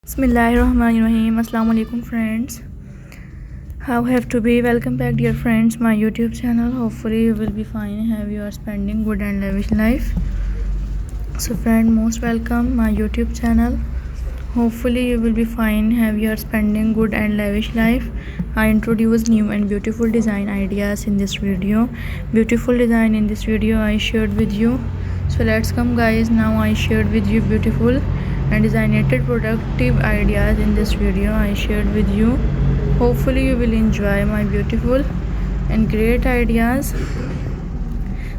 Bismillahirrahmanirrahim. Assalamu alaikum friends. How have to be? Welcome back dear friends my YouTube channel. Hopefully you will be fine. Have you are spending good and lavish life. So friend, most welcome my YouTube channel. Hopefully you will be fine. Have you are spending good and lavish life. I introduce new and beautiful design ideas in this video. Beautiful design in this video I shared with you. So let's come guys. Now I shared with you beautiful and designated productive ideas in this video I shared with you. Hopefully you will enjoy my beautiful and great ideas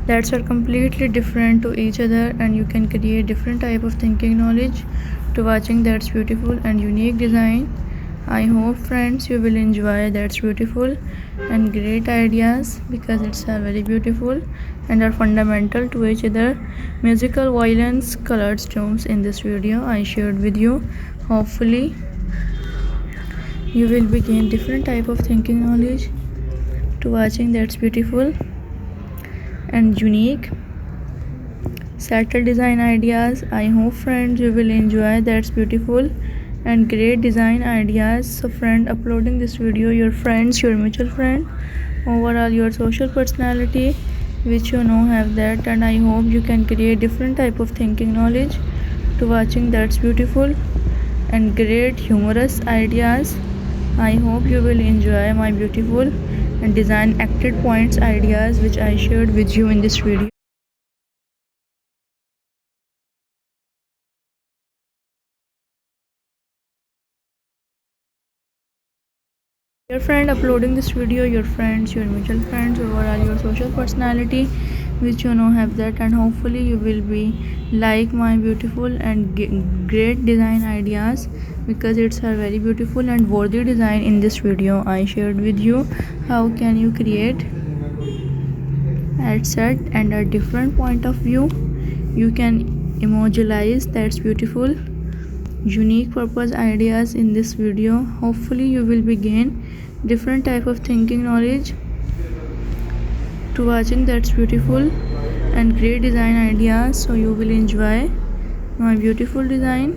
that are completely different to each other, and you can create different type of thinking knowledge to watching that's beautiful and unique design. I hope friends you will enjoy that's beautiful and great ideas because it's very beautiful and are fundamental to each other. Musical violence colored stones in this video I shared with you. Hopefully you will begin different type of thinking knowledge to watching that's beautiful and unique settle design ideas. I hope friends you will enjoy that's beautiful and great design ideas. So friend, uploading this video your friends, your mutual friend, overall your social personality which you know have that, and I hope you can create different type of thinking knowledge to watching that's beautiful and great humorous ideas. I hope you will enjoy my beautiful and design acted points ideas which I shared with you in this video. Your friend, uploading this video your friends, your mutual friends, overall your social personality which you know have that, and hopefully you will be like my beautiful and great design ideas because it's a very beautiful and worthy design. In this video I shared with you how can you create at set and a different point of view you can emojilize that's beautiful unique purpose ideas in this video. Hopefully you will be gain different type of thinking knowledge to watching that's beautiful and great design ideas, so you will enjoy my beautiful design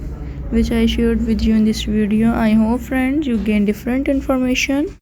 which I shared with you in this video. I hope friends you gain different information.